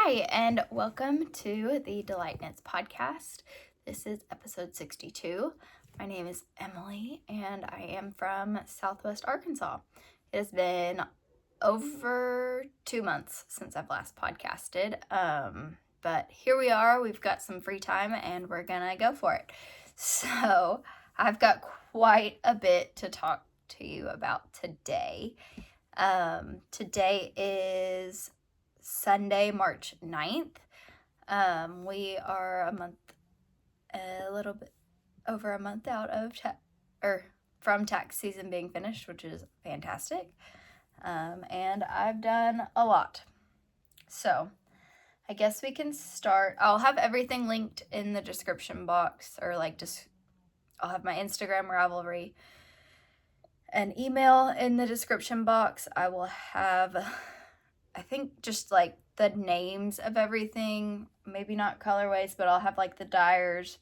Hi, and welcome to the Delight Knits podcast. This is episode 62. My name is Emily, and I am from Southwest Arkansas. It has been over 2 months since I've last podcasted, but here we are. We've got some free time, and we're gonna go for it. So I've got quite a bit to talk to you about today. Today is Sunday, March 9th. We are a little bit over a month out of from tax season being finished, which is fantastic. And I've done a lot. So I guess we can start. I'll have everything linked in the description box, or I'll have my Instagram, Ravelry, and email in the description box. I will have, I think, just like the names of everything, maybe not colorways, but I'll have like the dyers,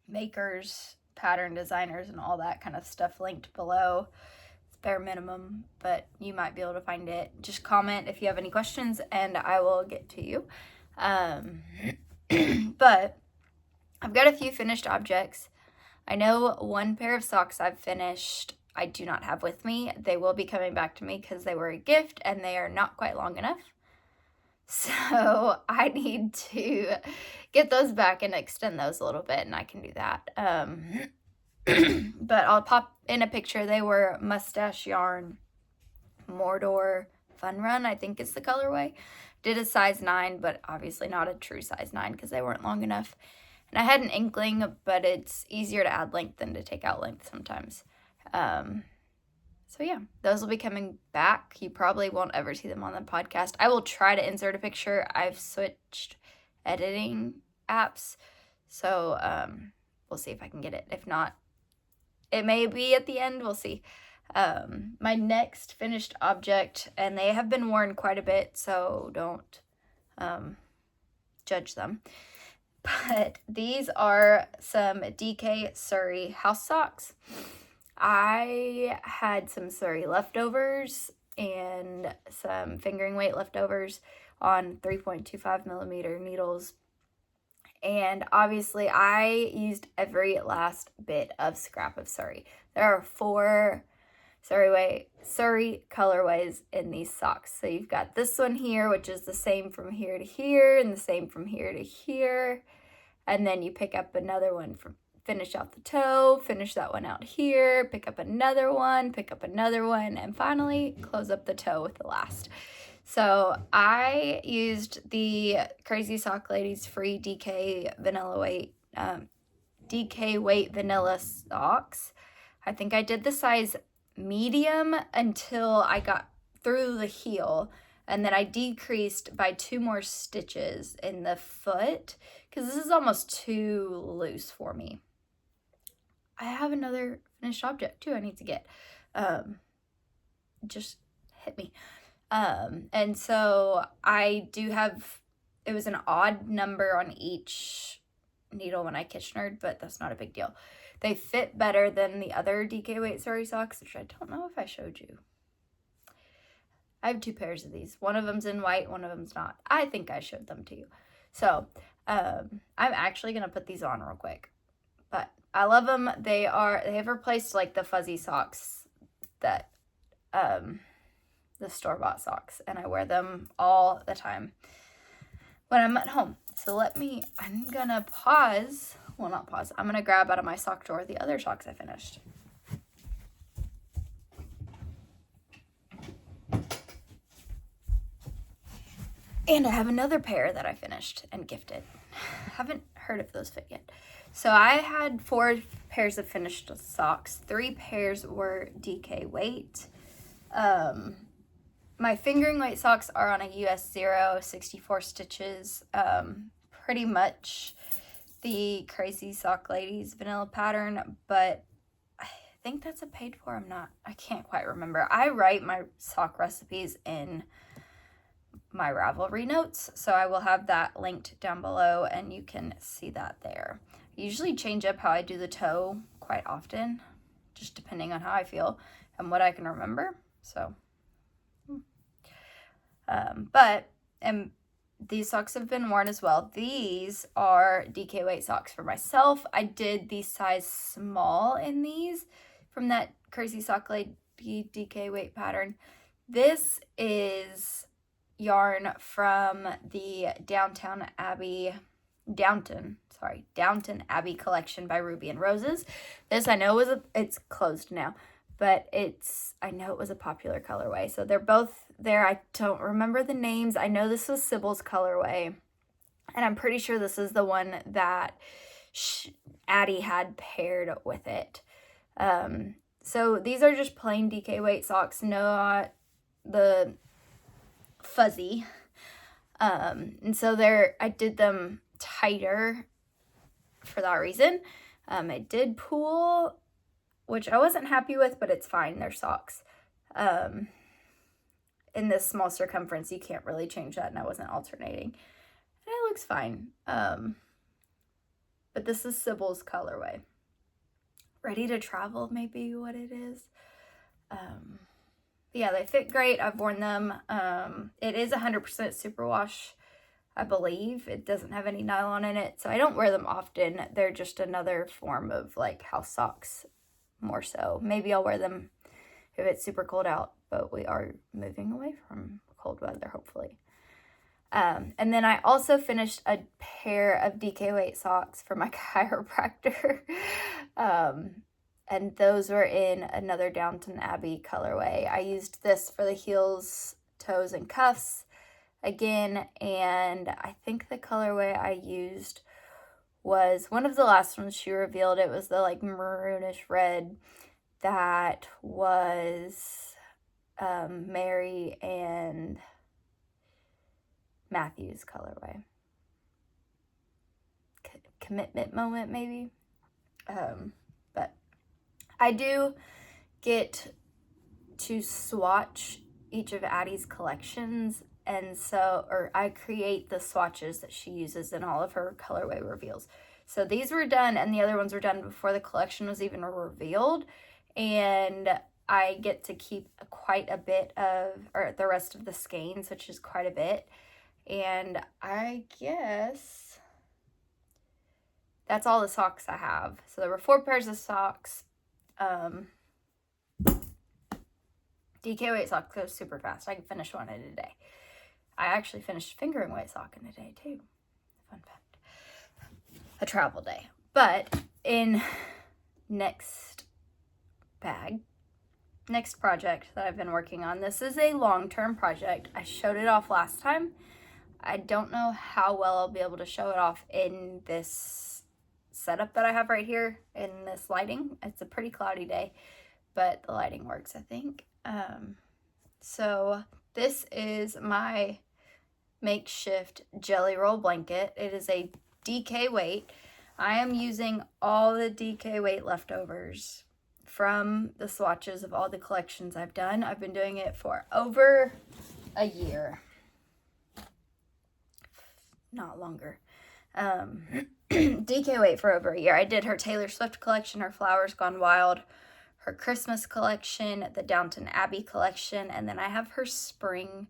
makers, pattern designers, and all that kind of stuff linked below. It's bare minimum, but you might be able to find it. Just comment if you have any questions and I will get to you. But I've got a few finished objects. I know one pair of socks I've finished I do not have with me. They will be coming back to me because they were a gift and they are not quite long enough. So I need to get those back and extend those a little bit, and I can do that. But I'll pop in a picture. They were Mustache Yarn Mordor Fun Run, I think is the colorway. Did a size 9, but obviously not a true size 9 because they weren't long enough. And I had an inkling, but it's easier to add length than to take out length sometimes. So yeah, those will be coming back. You probably won't ever see them on the podcast. I will try to insert a picture. I've switched editing apps, so we'll see if I can get it. If not, it may be at the end. We'll see. My next finished object, and they have been worn quite a bit, so don't judge them. But these are some DK Suri house socks. I had some Suri leftovers and some fingering weight leftovers on 3.25 millimeter needles. And obviously I used every last bit of scrap of Suri. There are 4 Suri colorways in these socks. So you've got this one here, which is the same from here to here and the same from here to here. And then you pick up another one finish out the toe, finish that one out here, pick up another one, and finally close up the toe with the last. So I used the Crazy Sock Ladies free DK weight vanilla socks. I think I did the size medium until I got through the heel, and then I decreased by 2 more stitches in the foot because this is almost too loose for me. I have another finished object too I need to get. Just hit me. And so I do have, it was an odd number on each needle when I Kitchenered, but that's not a big deal. They fit better than the other DK weight Suri socks, which I don't know if I showed you. I have 2 pairs of these. One of them's in white, one of them's not. I think I showed them to you. So I'm actually going to put these on real quick. But I love them. They have replaced like the fuzzy socks that, the store-bought socks. And I wear them all the time when I'm at home. So I'm going to pause. Well, not pause. I'm going to grab out of my sock drawer the other socks I finished. And I have another pair that I finished and gifted. Haven't heard if those fit yet. So I had 4 pairs of finished socks. 3 pairs were DK weight. My fingering weight socks are on a US 0, 64 stitches. Pretty much the Crazy Sock Ladies vanilla pattern, but I think that's a paid for. I can't quite remember. I write my sock recipes in my Ravelry notes, so I will have that linked down below and you can see that there. I usually change up how I do the toe quite often, just depending on how I feel and what I can remember. So, but am these socks have been worn as well. These are DK weight socks for myself. I did the size small in these from that Crazy Sock Lady DK weight pattern. This is yarn from the Downton Abbey collection by Ruby and Roses. This I know it's closed now, but I know it was a popular colorway. So they're both there. I don't remember the names. I know this was Sybil's colorway, and I'm pretty sure this is the one that Addie had paired with it. So these are just plain DK weight socks, not the fuzzy. And so I did them tighter for that reason. It did pool, which I wasn't happy with, but it's fine. They're socks. In this small circumference, you can't really change that, and I wasn't alternating. And it looks fine. But this is Sybil's colorway. Ready to travel, maybe what it is. Yeah, they fit great. I've worn them. It is 100% superwash, I believe. It doesn't have any nylon in it, so I don't wear them often. They're just another form of like house socks, more so. Maybe I'll wear them if it's super cold out, but we are moving away from cold weather, hopefully. And then I also finished a pair of DK weight socks for my chiropractor. And those were in another Downton Abbey colorway. I used this for the heels, toes, and cuffs again, and I think the colorway I used was one of the last ones she revealed. It was the like maroonish red that was Mary and Matthew's colorway. Commitment moment, maybe. But I do get to swatch each of Addie's collections, and or I create the swatches that she uses in all of her colorway reveals. So these were done, and the other ones were done before the collection was even revealed, and I get to keep quite a bit or the rest of the skeins, which is quite a bit, and I guess that's all the socks I have. So there were 4 pairs of socks. DK weight socks go super fast. I can finish one in a day. I actually finished fingering weight sock in a day too. Fun fact. A travel day. But in next project that I've been working on, this is a long-term project. I showed it off last time. I don't know how well I'll be able to show it off in this setup that I have right here in this lighting. It's a pretty cloudy day, but the lighting works, I think. So this is my makeshift jelly roll blanket. It is a DK weight. I am using all the DK weight leftovers from the swatches of all the collections I've done. I've been doing it for over a year. Not longer. DK weight for over a year. I did her Taylor Swift collection, her Flowers Gone Wild, her Christmas collection, the Downton Abbey collection, and then I have her spring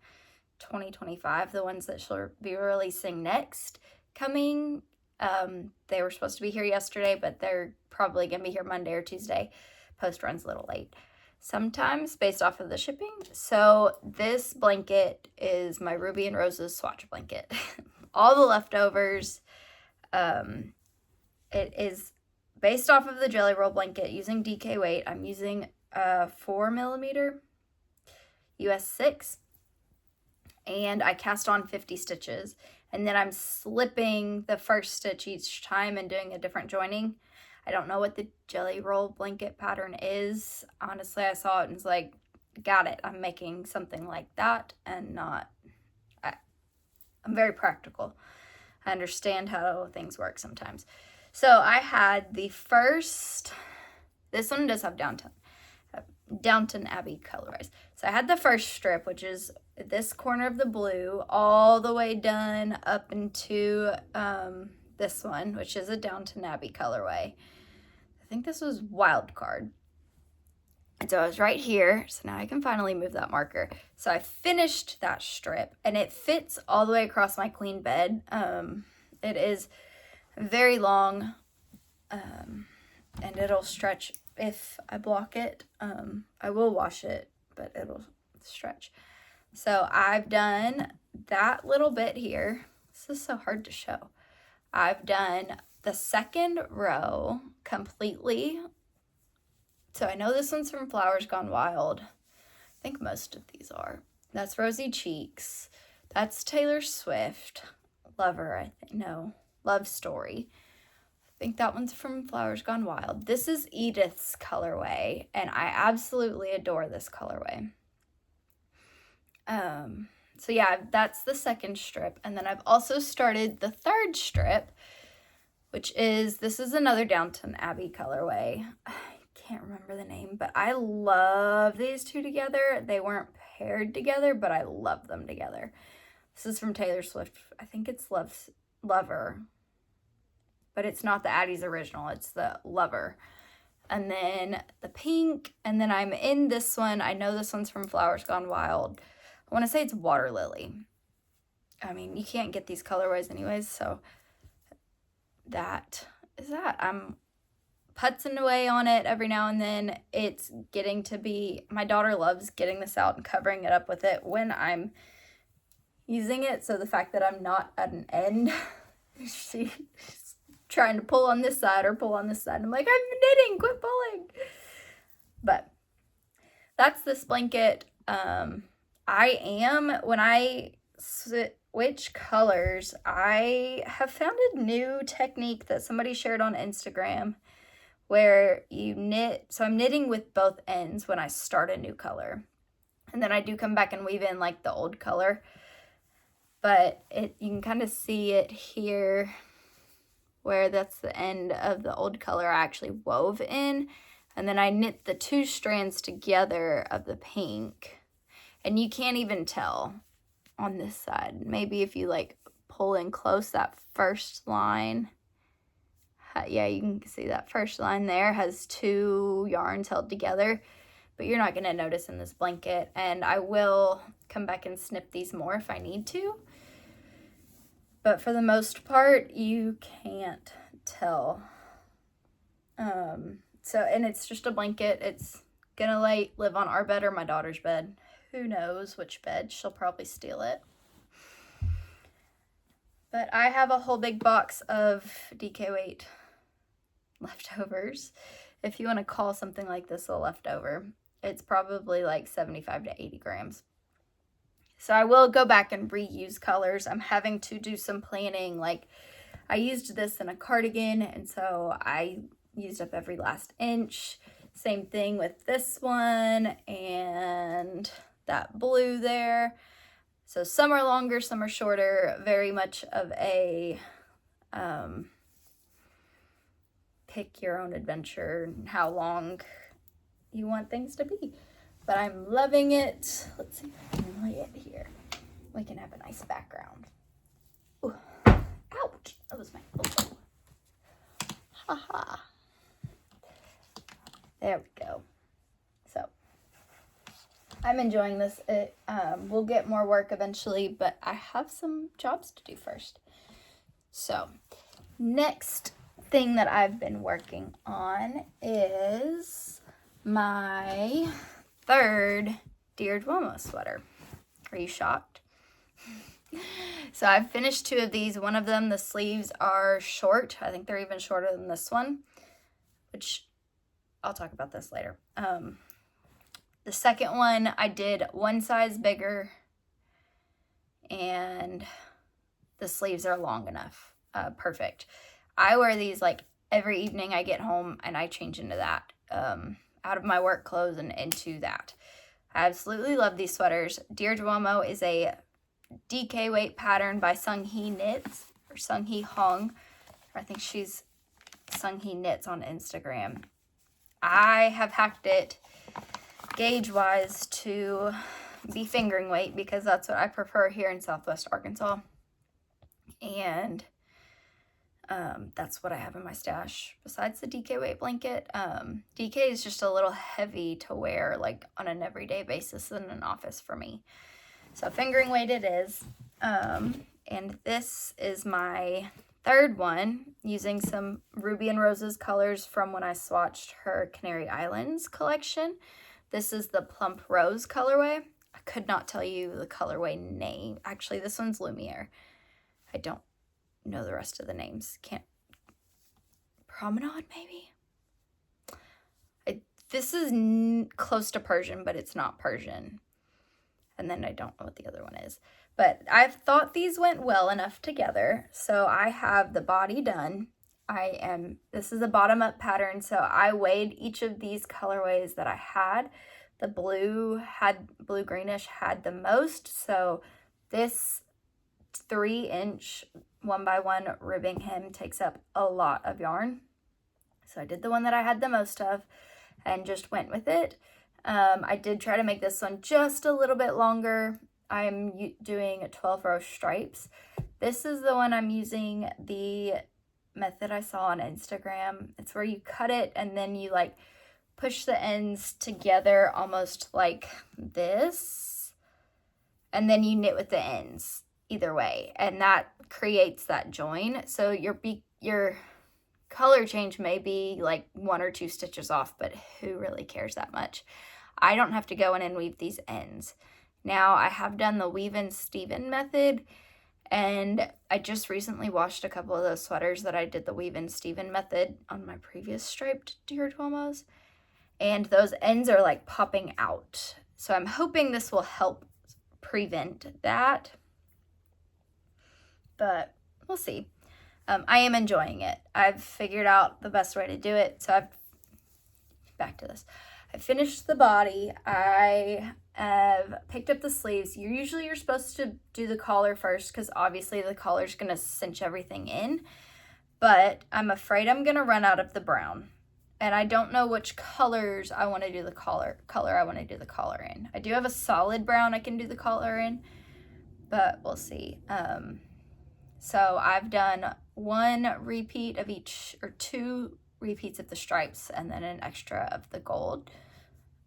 2025, the ones that she'll be releasing next coming. They were supposed to be here yesterday, but they're probably going to be here Monday or Tuesday. Post runs a little late sometimes based off of the shipping. So this blanket is my Ruby and Roses swatch blanket. All the leftovers. It is based off of the jelly roll blanket using DK weight. I'm using a 4mm US 6, and I cast on 50 stitches, and then I'm slipping the first stitch each time and doing a different joining. I don't know what the jelly roll blanket pattern is. Honestly, I saw it and was like, got it. I'm making something like that, and I'm very practical. I understand how things work sometimes. So I had the first, this one does have Downton Abbey colorways. So I had the first strip, which is this corner of the blue, all the way done up into this one, which is a Downton Abbey colorway. I think this was Wild Card. And so I was right here. So now I can finally move that marker. So I finished that strip, and it fits all the way across my queen bed. It is very long, and it'll stretch if I block it. I will wash it, but it'll stretch. So I've done that little bit here. This is so hard to show. I've done the second row completely. So I know this one's from Flowers Gone Wild. I think most of these are. That's Rosy Cheeks. That's Taylor Swift. Lover, I think. No, Love Story. I think that one's from Flowers Gone Wild. This is Edith's colorway, and I absolutely adore this colorway. So yeah, that's the second strip. And then I've also started the third strip, which is, this is another Downton Abbey colorway. I can't remember the name, but I love these two together. They weren't paired together, but I love them together. This is from Taylor Swift. I think it's Lover, but it's not the Addie's original. It's the Lover. And then the pink, and then I'm in this one. I know this one's from Flowers Gone Wild. I want to say it's Water Lily. I mean, you can't get these colorways anyways, so that is that. I'm putzing away on it every now and then. It's getting to be, my daughter loves getting this out and covering it up with it when I'm using it, so the fact that I'm not at an end, she's trying to pull on this side or pull on this side. I'm like, I'm knitting, quit pulling. But that's this blanket. When I switch colors, I have found a new technique that somebody shared on Instagram where you knit. So I'm knitting with both ends when I start a new color. And then I do come back and weave in like the old color. But you can kind of see it here where that's the end of the old color I actually wove in. And then I knit the two strands together of the pink. And you can't even tell on this side. Maybe if you like pull in close, that first line. Yeah, you can see that first line there has two yarns held together. But you're not going to notice in this blanket. And I will come back and snip these more if I need to. But for the most part, you can't tell. And it's just a blanket. It's going to live on our bed or my daughter's bed. Who knows which bed? She'll probably steal it. But I have a whole big box of DK weight leftovers. If you want to call something like this a leftover, it's probably like 75 to 80 grams. So I will go back and reuse colors. I'm having to do some planning. Like I used this in a cardigan, and so I used up every last inch. Same thing with this one and that blue there. So some are longer, some are shorter. Very much of a pick your own adventure, how long you want things to be. But I'm loving it. Let's see if I can lay it here. We can have a nice background. Ooh. Ouch! That was my elbow. Haha. There we go. So I'm enjoying this. We'll get more work eventually, but I have some jobs to do first. So next thing that I've been working on is my third Dear Duomo sweater. Are you shocked? So I've finished two of these. One of them, the sleeves are short. I think they're even shorter than this one, which I'll talk about this later. The second one, I did one size bigger, and the sleeves are long enough. Perfect. I wear these like every evening I get home, and I change into that. Out of my work clothes and into that. I absolutely love these sweaters. Dear Duomo is a DK weight pattern by Seunghee Knits, or Seunghee Hong. I think she's Seunghee Knits on Instagram. I have hacked it gauge-wise to be fingering weight because that's what I prefer here in Southwest Arkansas. And That's what I have in my stash besides the DK weight blanket. DK is just a little heavy to wear like on an everyday basis in an office for me. So fingering weight it is. And this is my third one using some Ruby and Roses colors from when I swatched her Canary Islands collection. This is the Plump Rose colorway. I could not tell you the colorway name. Actually, this one's Lumiere. I don't know the rest of the names. Can't. Promenade, maybe? This is close to Persian, but it's not Persian. And then I don't know what the other one is. But I've thought these went well enough together. So I have the body done. This is a bottom-up pattern, so I weighed each of these colorways that I had. The blue-greenish had the most, so this 3-inch 1x1 ribbing hem takes up a lot of yarn. So I did the one that I had the most of and just went with it. I did try to make this one just a little bit longer. I'm doing 12 row stripes. This is the one I'm using the method I saw on Instagram. It's where you cut it and then you like push the ends together almost like this, and then you knit with the ends either way, and that creates that join. So your color change may be like 1 or 2 stitches off, but who really cares that much? I don't have to go in and weave these ends. Now I have done the weave and Steven method, and I just recently washed a couple of those sweaters that I did the weave and Steven method on my previous striped Dear Duomos, and those ends are like popping out. So I'm hoping this will help prevent that, but we'll see. I am enjoying it. I've figured out the best way to do it. So back to this. I finished the body. I have picked up the sleeves. You're supposed to do the collar first because obviously the collar's going to cinch everything in. But I'm afraid I'm going to run out of the brown. And I don't know which colors I want to do the collar I want to do the collar in. I do have a solid brown I can do the collar in, but we'll see. So I've done 1 repeat of each, or 2 repeats of the stripes, and then an extra of the gold.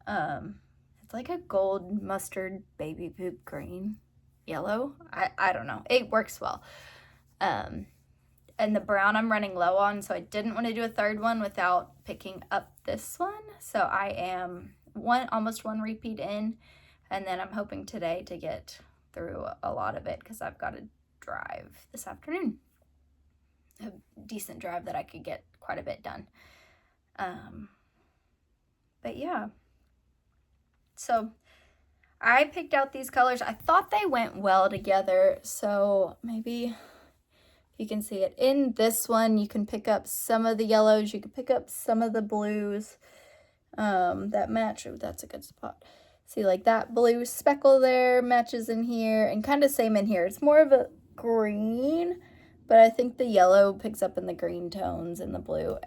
It's like a gold mustard baby poop green yellow. I don't know. It works well. And the brown I'm running low on, so I didn't want to do a third one without picking up this one. So I am almost 1 repeat in, and then I'm hoping today to get through a lot of it because I've got to drive this afternoon. A decent drive that I could get quite a bit done. But yeah. So I picked out these colors. I thought they went well together, so maybe you can see it. In this one, you can pick up some of the yellows. You can pick up some of the blues that match. Oh, that's a good spot. See, like that blue speckle there matches in here, and kind of same in here. It's more of a green, but I think the yellow picks up in the green tones and the blue.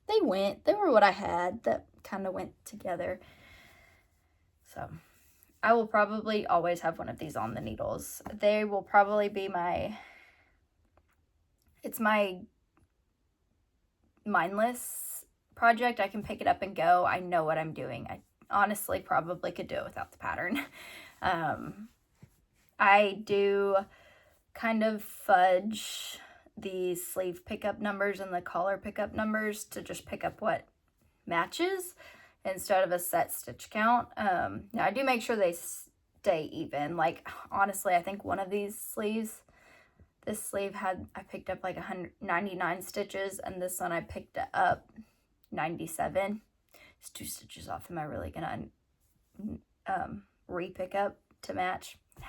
They were what I had that kind of went together. So I will probably always have one of these on the needles. They will probably be it's my mindless project. I can pick it up and go. I know what I'm doing. I honestly probably could do it without the pattern. I do kind of fudge the sleeve pickup numbers and the collar pickup numbers to just pick up what matches instead of a set stitch count. Now I do make sure they stay even. Like, honestly, I think one of these sleeves, this sleeve I picked up like 199 stitches, and this one I picked up 97. It's 2 stitches off. Am I really gonna re-pick up to match? No.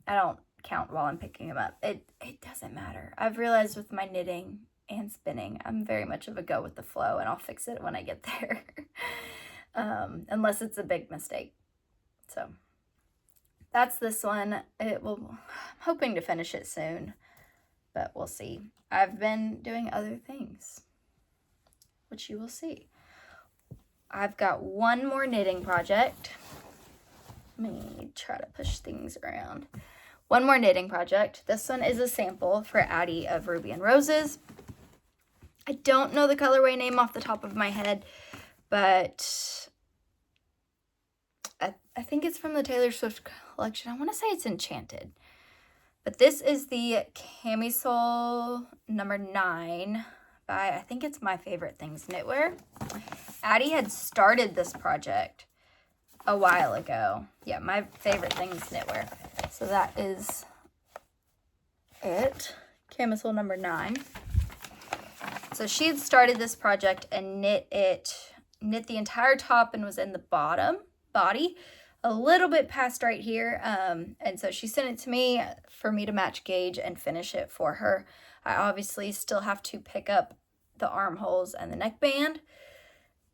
I don't count while I'm picking them up. It doesn't matter. I've realized with my knitting and spinning, I'm very much of a go with the flow, and I'll fix it when I get there. Unless it's a big mistake. So that's this one. I'm hoping to finish it soon, but we'll see. I've been doing other things, which you will see. I've got one more knitting project. Let me try to push things around. one more knitting project. This one is a sample for Addie of Ruby and Roses. I don't know the colorway name off the top of my head, but I think it's from the Taylor Swift collection. I want to say it's Enchanted. But this is the Camisole No9 by, I think it's My Favorite Things Knitwear. Addie had started this project a while ago. Yeah, My Favorite Things Knitwear. So that is it. Camisole No9. So she had started this project and knit the entire top and was in the body, a little bit past right here. And so she sent it to me for me to match gauge and finish it for her. I obviously still have to pick up the armholes and the neckband,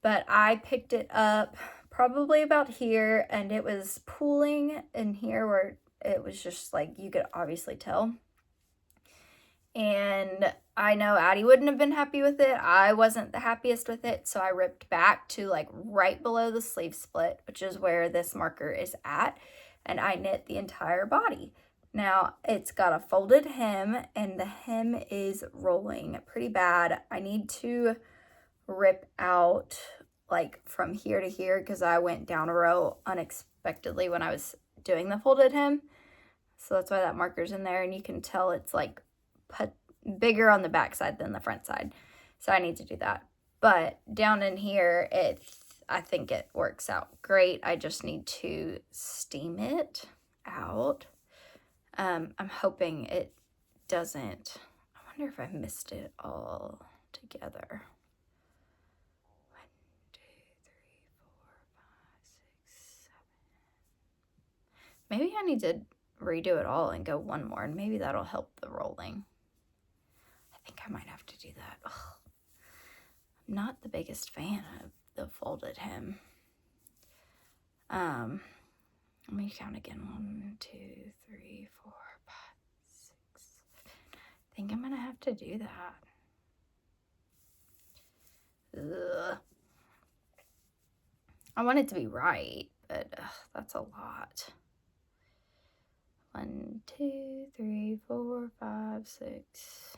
but I picked it up probably about here, and it was pooling in here where it was just like, you could obviously tell. And I know Addie wouldn't have been happy with it. I wasn't the happiest with it, so I ripped back to like right below the sleeve split, which is where this marker is at, and I knit the entire body. Now, it's got a folded hem, and the hem is rolling pretty bad. I need to rip out like from here to here because I went down a row unexpectedly when I was doing the folded hem. So that's why that marker's in there, and you can tell it's like put bigger on the back side than the front side. So I need to do that. But down in here, I think it works out great. I just need to steam it out. I'm hoping it doesn't. I wonder if I missed it all together. 1, 2, 3, 4, 5, 6, 7. Maybe I need to redo it all and go one more, and maybe that'll help the rolling. I think I might have to do that. Ugh. I'm not the biggest fan of the folded hem. Let me count again. 1, 2, 3, 4, 5, 6, 7. I think I'm gonna have to do that. Ugh. I want it to be right, but that's a lot. 1, 2, 3, 4, 5, 6.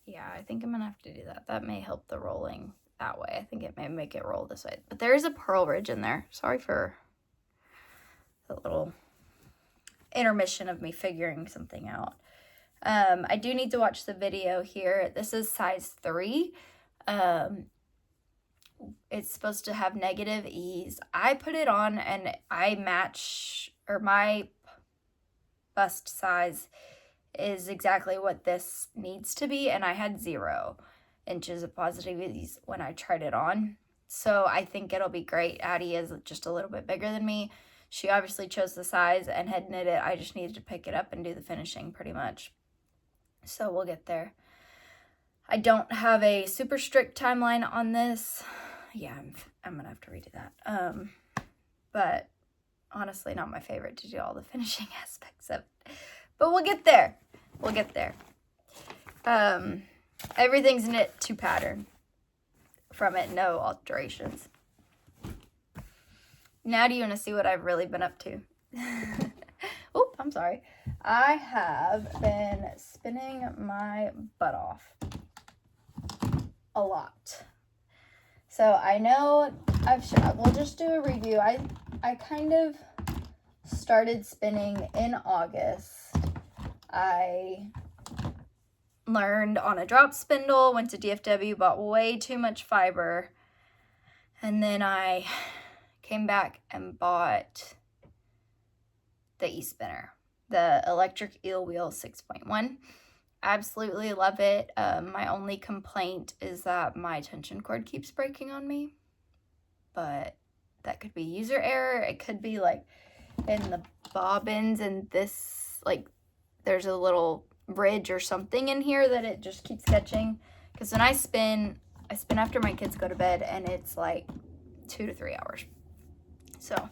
Yeah, I think I'm gonna have to do that. That may help the rolling that way. I think it may make it roll this way. But there is a purl ridge in there. Sorry for the little intermission of me figuring something out. I do need to watch the video here. This is size 3. It's supposed to have negative ease. I put it on and I match, or my bust size is exactly what this needs to be, and I had 0 inches of positive ease when I tried it on. So I think it'll be great. Addie is just a little bit bigger than me. She obviously chose the size and had knit it. I just needed to pick it up and do the finishing pretty much. So we'll get there. I don't have a super strict timeline on this. Yeah, I'm gonna have to redo that. But honestly, not my favorite to do all the finishing aspects of it. But we'll get there. We'll get there. Everything's knit to pattern from it, no alterations. Now do you want to see what I've really been up to? Oh, I'm sorry. I have been spinning my butt off a lot. So I know we'll just do a review. I kind of started spinning in August. I learned on a drop spindle, went to DFW, bought way too much fiber, and then I came back and bought the e-spinner, the electric eel wheel 6.1. Absolutely love it. My only complaint is that my tension cord keeps breaking on me, but that could be user error. It could be like in the bobbins and this, like there's a little ridge or something in here that it just keeps catching. Because when I spin after my kids go to bed, and it's like 2 to 3 hours. So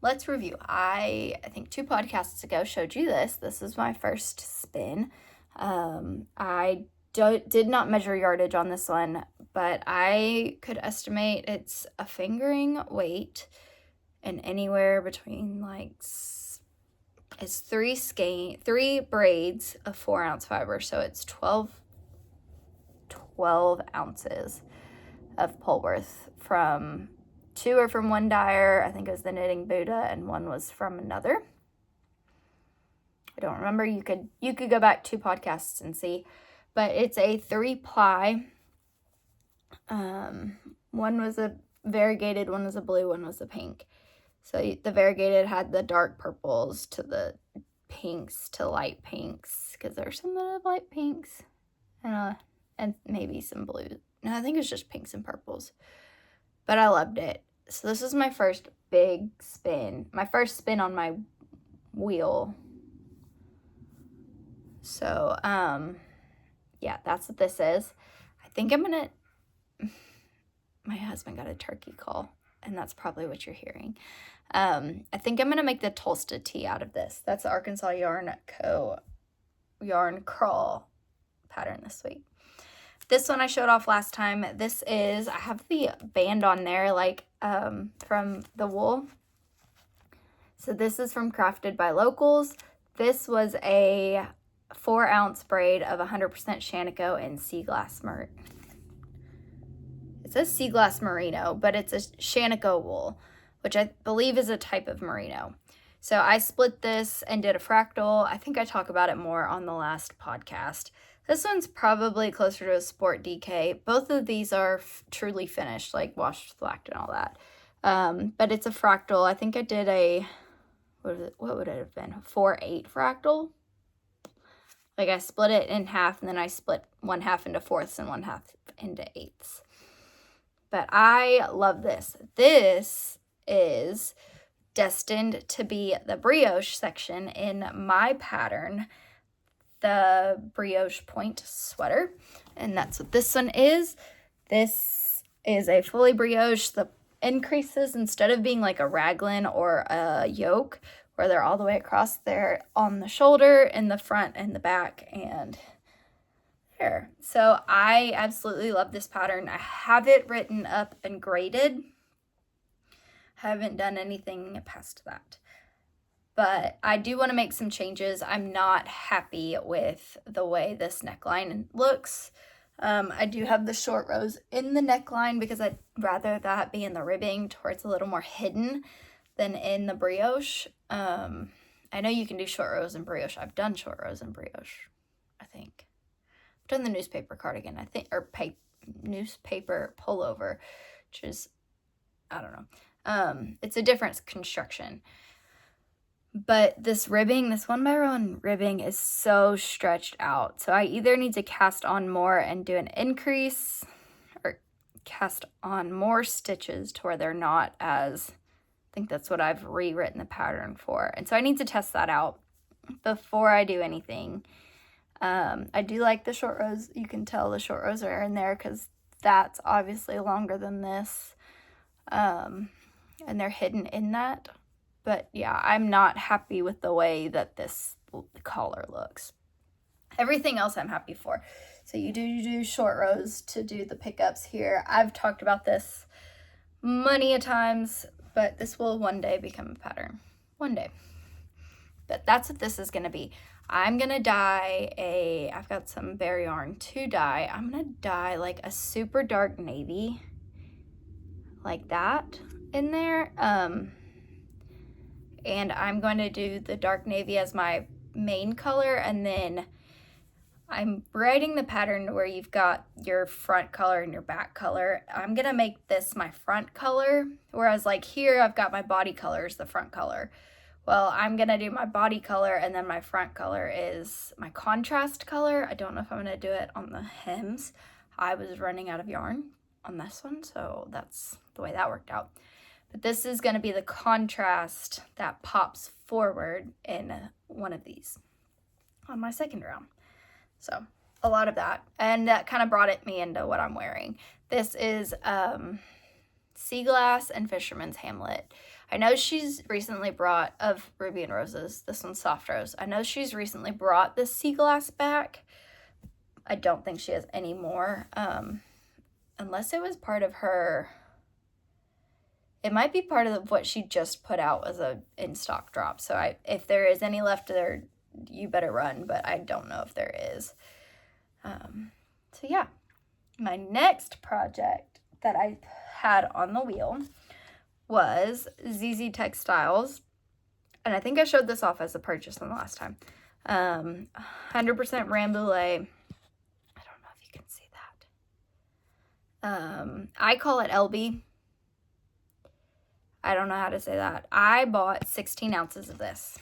let's review. I think 2 podcasts ago showed you this. This is my first spin. I did not measure yardage on this one, but I could estimate it's a fingering weight and anywhere between like, it's 3 braids of 4-ounce fiber, so it's 12 ounces of Polworth. From 2 are from one dyer, I think it was the Knitting Buddha, and 1 was from another. I don't remember. You could go back 2 podcasts and see, but it's a 3-ply. One was a variegated, one was a blue, one was a pink. So the variegated had the dark purples to the pinks to light pinks, because there's some that have light pinks, and maybe some blue. No, I think it's just pinks and purples. But I loved it. So this was my first big spin. My first spin on my wheel. So, yeah, that's what this is. I think I'm going to... My husband got a turkey call, and that's probably what you're hearing. I think I'm going to make the Tulsta tee out of this. That's the Arkansas Yarn Co. Yarn Crawl pattern this week. This one I showed off last time. This is, I have the band on there, like, from the wool. So this is from Crafted by Locals. This was a 4-ounce braid of 100% Shanico and sea glass merino. It says sea glass merino, but it's a Shanico wool, which I believe is a type of merino. So I split this and did a fractal. I think I talk about it more on the last podcast. This one's probably closer to a sport DK. Both of these are truly finished, like washed, blacked, and all that. But it's a fractal. I think I did a, what would it have been? 4/8 fractal. Like I split it in half, and then I split 1/2 into 4ths and 1/2 into 8ths. But I love this. This is destined to be the brioche section in my pattern, the Brioche Point Sweater. And that's what this one is. This is a fully brioche. The increases, instead of being like a raglan or a yoke, where they're all the way across, they're on the shoulder, in the front, and the back, and there. So I absolutely love this pattern. I have it written up and graded. Haven't done anything past that. But I do want to make some changes. I'm not happy with the way this neckline looks. I do have the short rows in the neckline because I'd rather that be in the ribbing to where it's a little more hidden than in the brioche. I know you can do short rows in brioche. I've done short rows in brioche, I think. I've done the newspaper cardigan, I think, or newspaper pullover, which is, I don't know. It's a different construction. But this ribbing, this 1x1 ribbing is so stretched out. So I either need to cast on more and do an increase, or cast on more stitches to where they're not as, I think that's what I've rewritten the pattern for. And so I need to test that out before I do anything. I do like the short rows. You can tell the short rows are in there because that's obviously longer than this. And they're hidden in that. But yeah, I'm not happy with the way that this collar looks. Everything else I'm happy for. So you do short rows to do the pickups here. I've talked about this many a times, but this will one day become a pattern. One day. But that's what this is going to be. I'm going to dye I've got some bare yarn to dye. I'm going to dye like a super dark navy, like that in there. And I'm going to do the dark navy as my main color, and then I'm writing the pattern where you've got your front color and your back color. I'm going to make this my front color, whereas like here I've got my body color is the front color. Well, I'm going to do my body color, and then my front color is my contrast color. I don't know if I'm going to do it on the hems. I was running out of yarn on this one, so that's the way that worked out. But this is going to be the contrast that pops forward in one of these on my second round. So a lot of that. And that kind of brought me into what I'm wearing. This is Sea Glass and Fisherman's Hamlet. I know she's recently brought, of Ruby and Roses, this one's Soft Rose. I know she's recently brought this Sea Glass back. I don't think she has any more, unless it was part of her... it might be part of what she just put out as a in-stock drop. So if there is any left there, you better run, but I don't know if there is. So yeah, my next project that I had on the wheel was ZZ Textiles. And I think I showed this off as a purchase on the last time. 100% Rambouillet. I don't know if you can see that. I call it LB. I don't know how to say that. I bought 16 ounces of this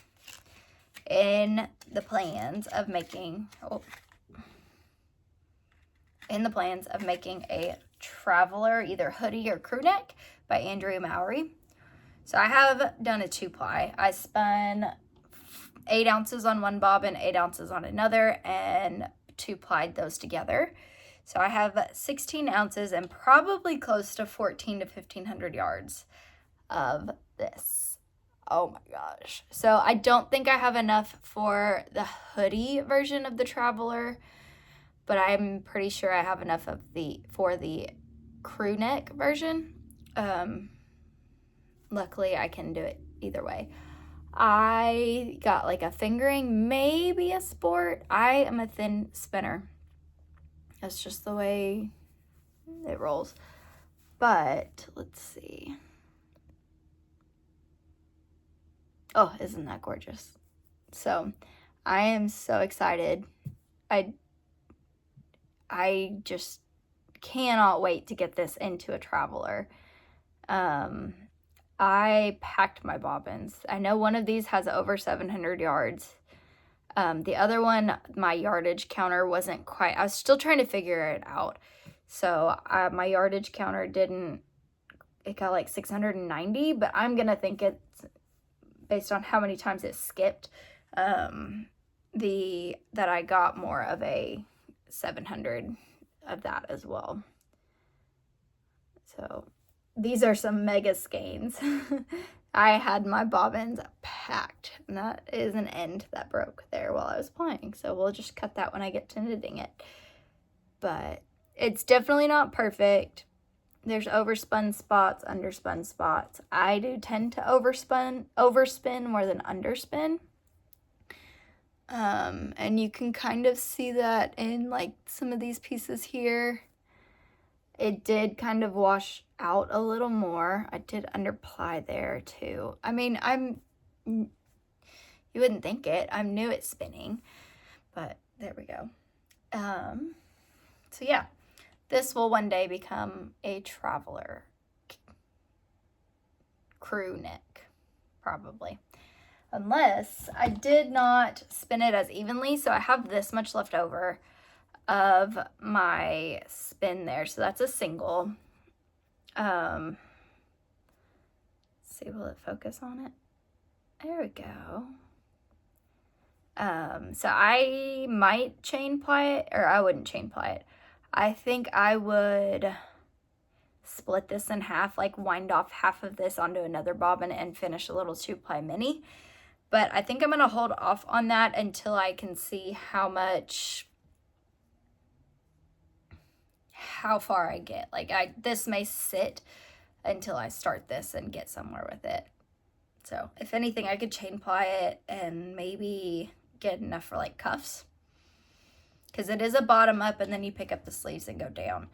in the plans of making a traveler, either hoodie or crew neck by Andrea Mowry. So I have done a 2-ply. I spun 8 ounces on one bobbin, 8 ounces on another, and 2-plied those together. So I have 16 ounces and probably close to 14 to 1,500 yards of this. Oh my gosh. So I don't think I have enough for the hoodie version of the traveler, but I'm pretty sure I have enough for the crew neck version. Luckily, I can do it either way. I got like a fingering, maybe a sport. I am a thin spinner. That's just the way it rolls. But let's see. Oh, isn't that gorgeous? So I am so excited. I just cannot wait to get this into a traveler. I packed my bobbins. I know one of these has over 700 yards. The other one, my yardage counter wasn't quite, I was still trying to figure it out. So my yardage counter it got like 690, but I'm going to think it's based on how many times it skipped, that I got more of a 700 of that as well. So these are some mega skeins. I had my bobbins packed, and that is an end that broke there while I was playing. So we'll just cut that when I get to knitting it. But it's definitely not perfect. There's overspun spots, underspun spots. I do tend to overspin more than underspin. And you can kind of see that in like some of these pieces here. It did kind of wash out a little more. I did underply there too. I mean, you wouldn't think it. I'm new at spinning, but there we go. So yeah, this will one day become a traveler crew neck, probably. Unless I did not spin it as evenly, so I have this much left over of my spin there. So that's a single. See, will it focus on it? There we go. So I might chain ply it, or I wouldn't chain ply it. I think I would split this in half, like wind off half of this onto another bobbin and finish a little 2-ply mini. But I think I'm going to hold off on that until I can see how far I get. Like this may sit until I start this and get somewhere with it. So if anything, I could chain ply it and maybe get enough for like cuffs, because it is a bottom up and then you pick up the sleeves and go down.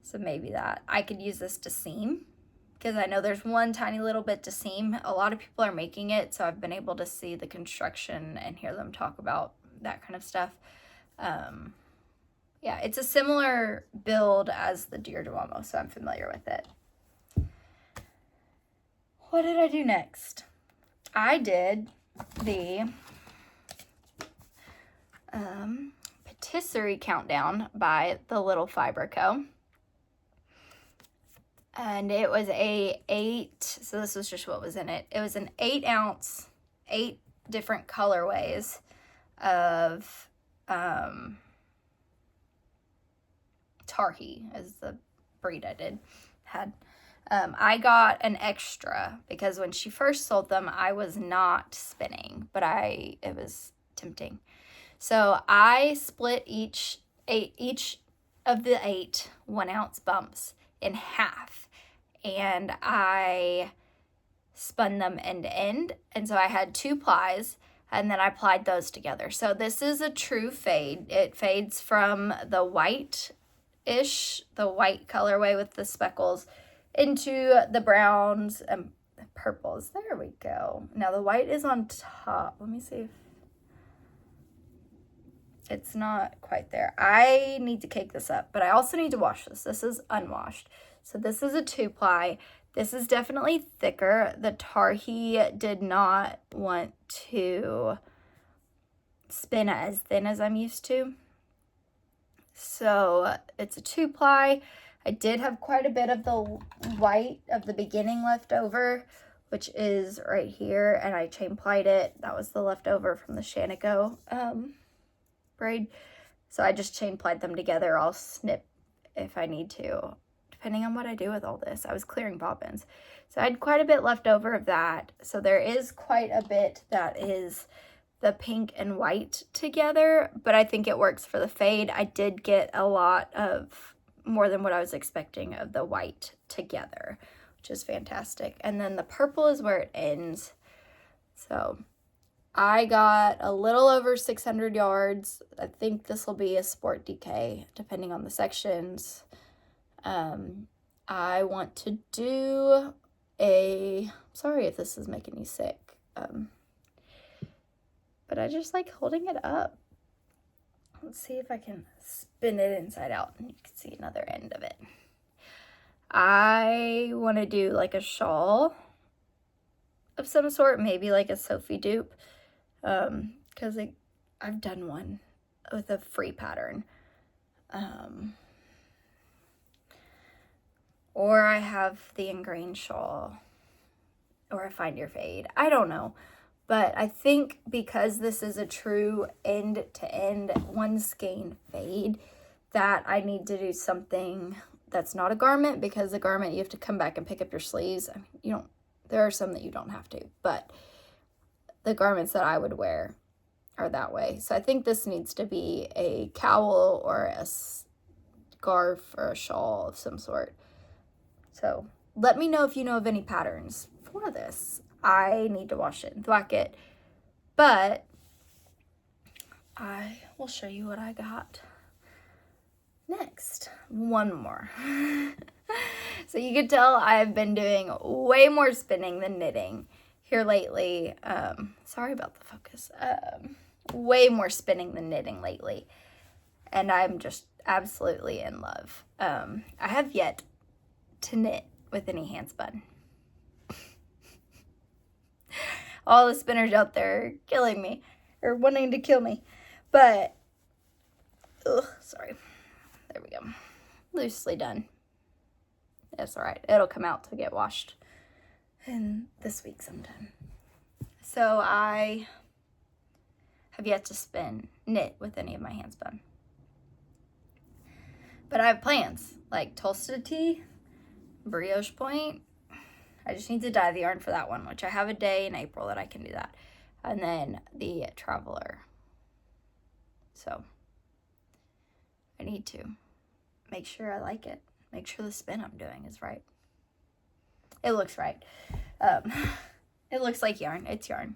So maybe that I could use this to seam, because I know there's one tiny little bit to seam. A lot of people are making it, so I've been able to see the construction and hear them talk about that kind of stuff. Yeah, it's a similar build as the Deer Duomo, so I'm familiar with it. What did I do next? I did the patisserie countdown by the Little Fiber Co. And it was so this was just what was in it. It was an 8 ounce, 8 different colorways of Tarhee is the breed had. I got an extra because when she first sold them, I was not spinning, but it was tempting. So I split each of the 8 1 ounce bumps in half and I spun them end to end. And so I had 2 plies, and then I plied those together. So this is a true fade. It fades from the white-ish, the white colorway with the speckles, into the browns and purples. There we go. Now the white is on top. Let me see if it's not quite there. I need to cake this up, but I also need to wash this. This is unwashed. So this is a 2-ply. This is definitely thicker. The Tarhee did not want to spin as thin as I'm used to. So it's a 2-ply. I did have quite a bit of the white of the beginning left over, which is right here, and I chain plied it. That was the leftover from the Shanico braid. So I just chain plied them together. I'll snip if I need to, depending on what I do with all this. I was clearing bobbins. So I had quite a bit left over of that. So there is quite a bit that is the pink and white together, but I think it works for the fade. I did get a lot of, more than what I was expecting, of the white together, which is fantastic. And then the purple is where it ends. So I got a little over 600 yards. I think this will be a sport DK, depending on the sections. I want to do sorry if this is making you sick, but I just like holding it up. Let's see if I can spin it inside out and you can see another end of it. I want to do like a shawl of some sort, maybe like a Sophie dupe, because I've done one with a free pattern. Or I have the ingrained shawl, or a Find Your Fade. I don't know. But I think because this is a true end-to-end one skein fade, that I need to do something that's not a garment, because the garment you have to come back and pick up your sleeves. I mean, there are some that you don't have to, but the garments that I would wear are that way. So I think this needs to be a cowl or a scarf or a shawl of some sort. So let me know if you know of any patterns for this. I need to wash it and thwack it, but I will show you what I got next. One more. So you can tell I've been doing way more spinning than knitting here lately. Sorry about the focus. Way more spinning than knitting lately, and I'm just absolutely in love. I have yet to knit with any hand spun. All the spinners out there are killing me, or wanting to kill me, but sorry, there we go, loosely done. That's all right, it'll come out to get washed in this week sometime. So I have yet to knit with any of my hand spun, but I have plans, like toasted tea, brioche point. I just need to dye the yarn for that one, which I have a day in April that I can do that. And then the traveler. So I need to make sure I like it. Make sure the spin I'm doing is right. It looks right. It looks like yarn. It's yarn.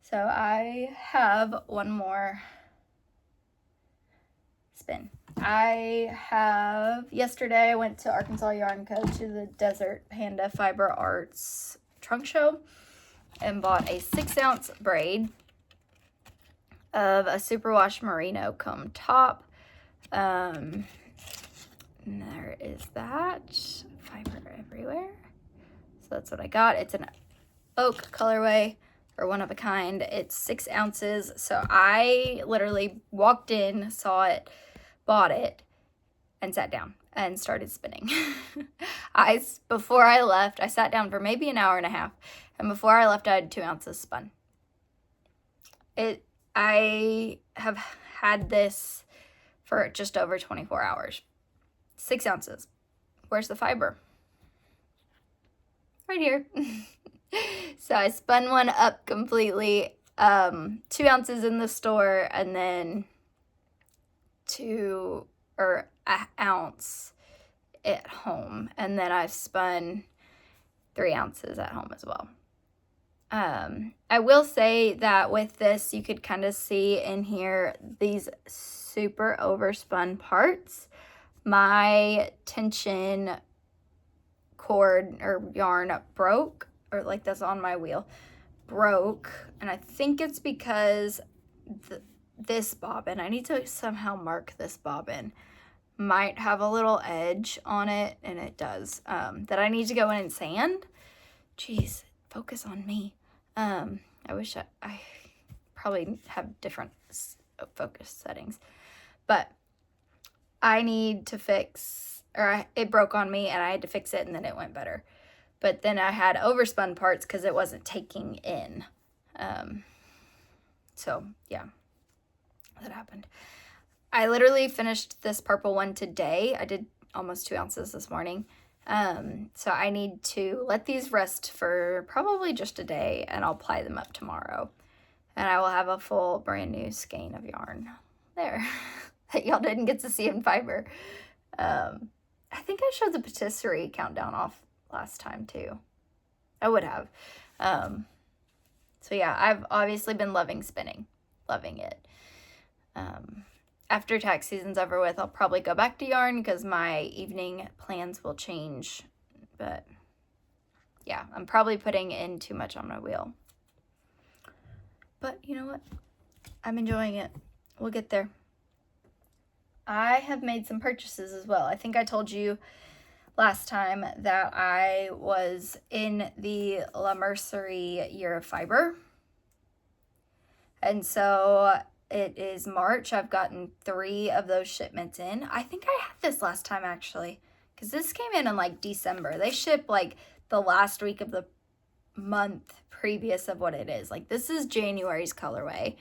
So I have one more spin. Yesterday I went to Arkansas Yarn Co. to the Desert Panda Fiber Arts trunk show and bought a 6-ounce braid of a superwash merino comb top. And there is that fiber everywhere. So that's what I got. It's an oak colorway, or one of a kind. It's 6 ounces. So I literally walked in, saw it, bought it, and sat down and started spinning. Before I left, I sat down for maybe an hour and a half, and before I left, I had 2 ounces spun. I have had this for just over 24 hours. 6 ounces. Where's the fiber? Right here. So I spun one up completely, 2 ounces in the store, and then an ounce at home, and then I've spun 3 ounces at home as well. I will say that with this, you could kind of see in here these super overspun parts. My tension cord or yarn broke, or like that's on my wheel, broke, and I think it's because this bobbin, I need to somehow mark this bobbin, might have a little edge on it, and it does, that I need to go in and sand. Jeez, focus on me. I wish I probably have different focus settings, but I need to fix, or it broke on me and I had to fix it, and then it went better. But then I had overspun parts because it wasn't taking in. So yeah, that happened. I literally finished this purple one today. I did almost 2 ounces this morning. So I need to let these rest for probably just a day, and I'll ply them up tomorrow. And I will have a full brand new skein of yarn there that y'all didn't get to see in fiber. I think I showed the patisserie countdown off last time too. I would have. So yeah, I've obviously been loving spinning, loving it. After tax season's over with, I'll probably go back to yarn because my evening plans will change. But yeah, I'm probably putting in too much on my wheel. But you know what? I'm enjoying it. We'll get there. I have made some purchases as well. I think I told you last time that I was in the La Mercerie Year of Fiber. And so it is March. I've gotten 3 of those shipments in. I think I had this last time actually, because this came in like December. They ship like the last week of the month previous of what it is. Like this is January's colorway.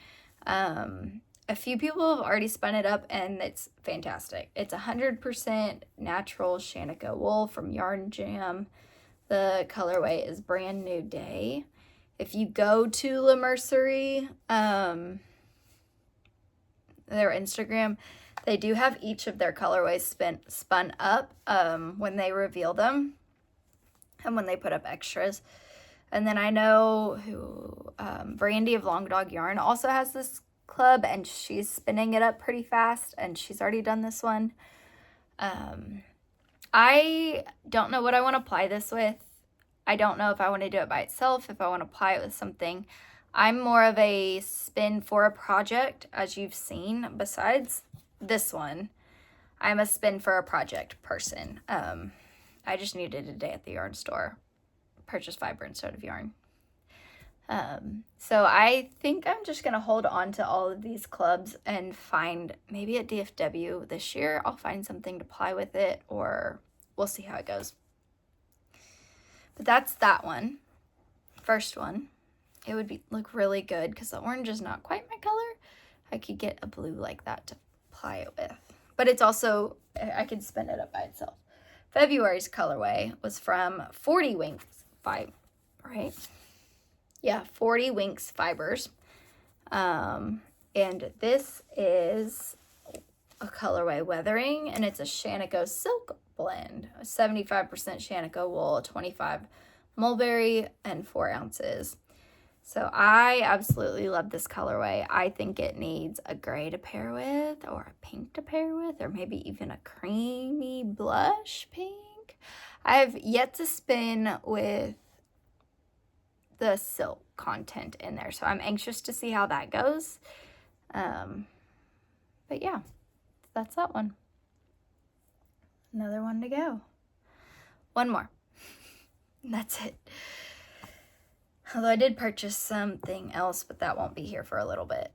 A few people have already spun it up and it's fantastic. It's 100% natural Shaniko wool from Yarn Jam. The colorway is Brand New Day. If you go to La Mercerie, their Instagram, they do have each of their colorways spun up when they reveal them and when they put up extras. And then I know who Brandy of Long Dog Yarn also has this club, and she's spinning it up pretty fast, and she's already done this one. I don't know what I want to apply this with. I don't know if I want to do it by itself, if I want to apply it with something. I'm more of a spin for a project, as you've seen, besides this one. I'm a spin for a project person. I just needed a day at the yarn store. Purchase fiber instead of yarn. So I think I'm just going to hold on to all of these clubs and find, maybe at DFW this year, I'll find something to apply with it, or we'll see how it goes. But that's that one. First one. It would look really good because the orange is not quite my color. I could get a blue like that to apply it with. But it's also, I could spin it up by itself. February's colorway was from 40 Winks right? Yeah, 40 Winks Fibers. And this is a colorway Weathering, and it's a Shaniko silk blend. 75% Shaniko wool, 25 mulberry, and 4 ounces. So I absolutely love this colorway. I think it needs a gray to pair with, or a pink to pair with, or maybe even a creamy blush pink. I've yet to spin with the silk content in there, so I'm anxious to see how that goes. But yeah, that's that one. Another one to go. One more. That's it. Although I did purchase something else, but that won't be here for a little bit.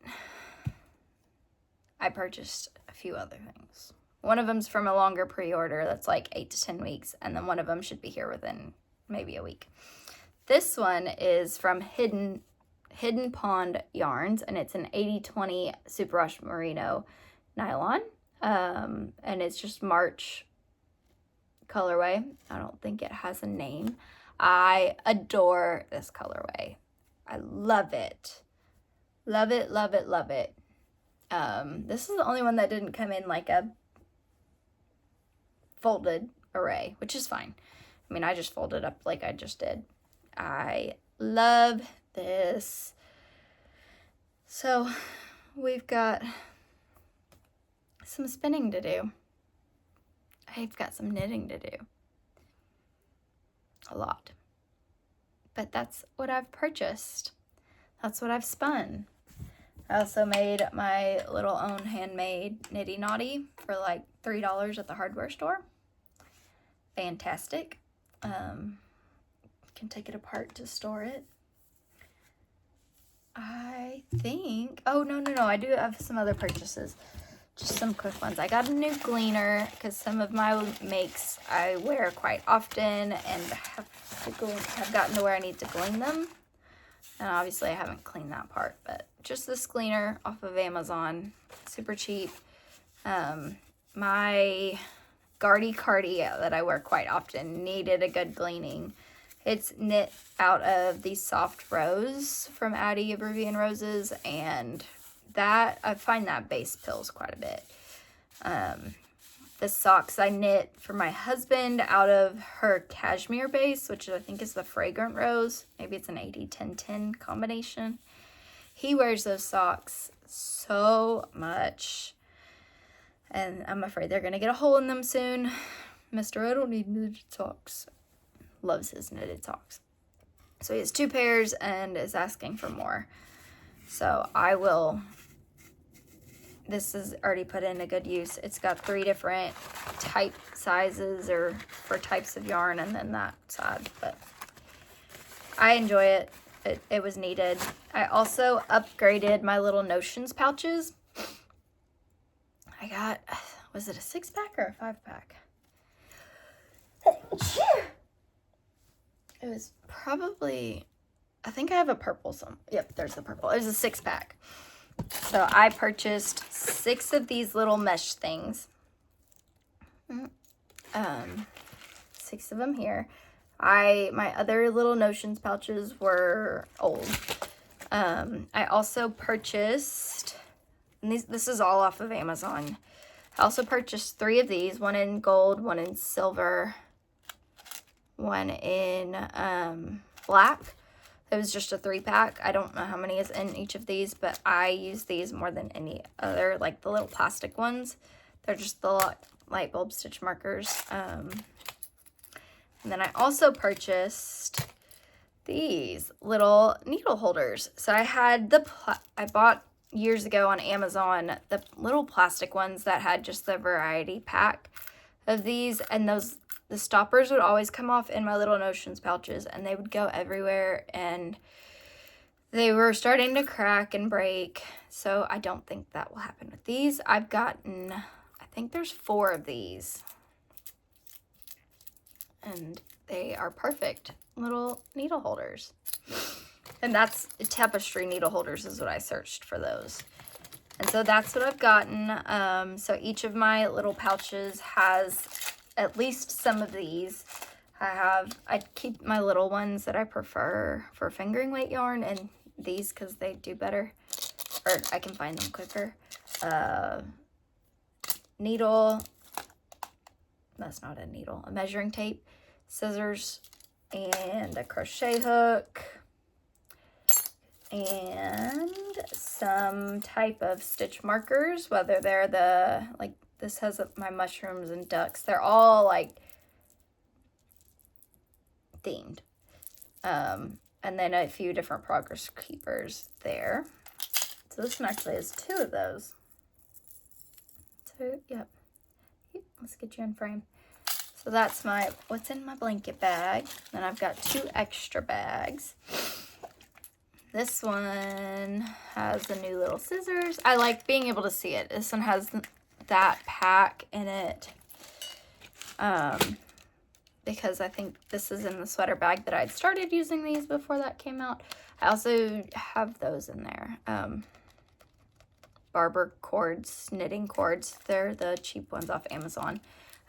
I purchased a few other things. One of them's from a longer pre-order that's like 8 to 10 weeks, and then one of them should be here within maybe a week. This one is from Hidden Pond Yarns, and it's an 80/20 Superwash Merino nylon, and it's just March colorway. I don't think it has a name. I adore this colorway. I love it. Love it, love it, love it. This is the only one that didn't come in like a folded array, which is fine. I mean, I just fold it up like I just did. I love this. So we've got some spinning to do. I've got some knitting to do. A lot. But that's what I've purchased. That's what I've spun. I also made my little own handmade Nitty Naughty for like $3 at the hardware store. Fantastic. Can take it apart to store it. I think, oh no, I do have some other purchases. Just some quick ones. I got a new gleaner because some of my makes I wear quite often and have gotten to where I need to glean them. And obviously I haven't cleaned that part, but just this gleaner off of Amazon, super cheap. My Gardy Cardi that I wear quite often needed a good gleaning. It's knit out of these soft rose from Addie of Ruby and Roses, and that I find that base pills quite a bit. The socks I knit for my husband out of her cashmere base, which I think is the fragrant rose. Maybe it's an 80-10-10 combination. He wears those socks so much, and I'm afraid they're gonna get a hole in them soon. Mr. I don't need knitted socks. Loves his knitted socks. So he has 2 pairs and is asking for more. So I will, this is already put in a good use. It's got 3 different type sizes or for types of yarn and then that side, but I enjoy it. It was needed. I also upgraded my little Notions pouches. I got, was it a 6-pack or a 5-pack? It was probably, I think I have a purple some. Yep, there's the purple. It was a 6-pack. So I purchased 6 of these little mesh things. 6 of them here. My other little Notions pouches were old. I also purchased, and this is all off of Amazon. I also purchased 3 of these, one in gold, one in silver, one in black. It was just a 3-pack. I don't know how many is in each of these, but I use these more than any other, like the little plastic ones. They're just the light bulb stitch markers. And then I also purchased these little needle holders. So I had I bought years ago on Amazon the little plastic ones that had just the variety pack of these, and the stoppers would always come off in my little Notions pouches, and they would go everywhere, and they were starting to crack and break. So I don't think that will happen with these. I've gotten, I think there's 4 of these, and they are perfect little needle holders. And that's tapestry needle holders is what I searched for those. And so that's what I've gotten. So each of my little pouches has at least some of these. I keep my little ones that I prefer for fingering weight yarn, and these because they do better, or I can find them quicker. Needle, that's not a needle, a measuring tape, scissors, and a crochet hook, and some type of stitch markers, whether they're like this has my mushrooms and ducks. They're all like themed. And then a few different progress keepers there. So this one actually has 2 of those. 2, yep. Let's get you in frame. So that's what's in my blanket bag. Then I've got 2 extra bags. This one has the new little scissors. I like being able to see it. This one has that pack in it. Because I think this is in the sweater bag that I'd started using these before that came out. I also have those in there. Barber cords, knitting cords. They're the cheap ones off Amazon.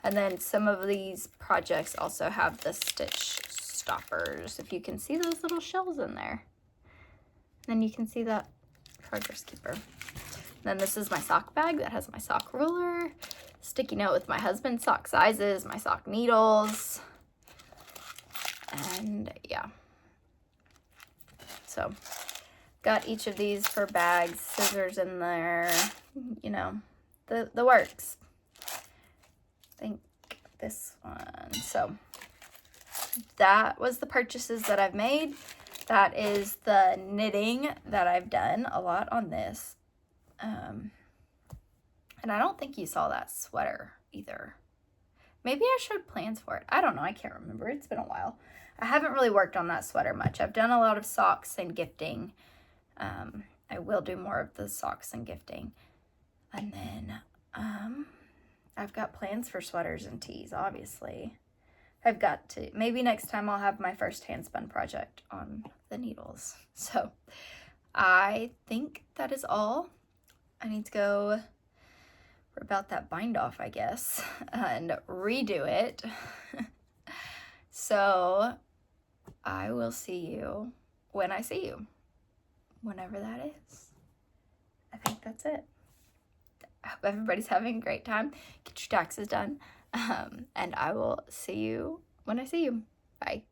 And then some of these projects also have the stitch stoppers. If you can see those little shells in there. And then you can see that progress keeper. Then this is my sock bag that has my sock ruler, sticky note with my husband's sock sizes, my sock needles, and yeah. So got each of these for bags, scissors in there, you know, the works. I think this one. So that was the purchases that I've made. That is the knitting that I've done a lot on this. And I don't think you saw that sweater either. Maybe I showed plans for it. I don't know. I can't remember. It's been a while. I haven't really worked on that sweater much. I've done a lot of socks and gifting. I will do more of the socks and gifting. And then I've got plans for sweaters and tees, obviously. I've got to, maybe next time I'll have my first hand spun project on the needles. So I think that is all. I need to go rip out that bind off, I guess, and redo it. So I will see you when I see you, whenever that is. I think that's it. I hope everybody's having a great time. Get your taxes done. And I will see you when I see you. Bye.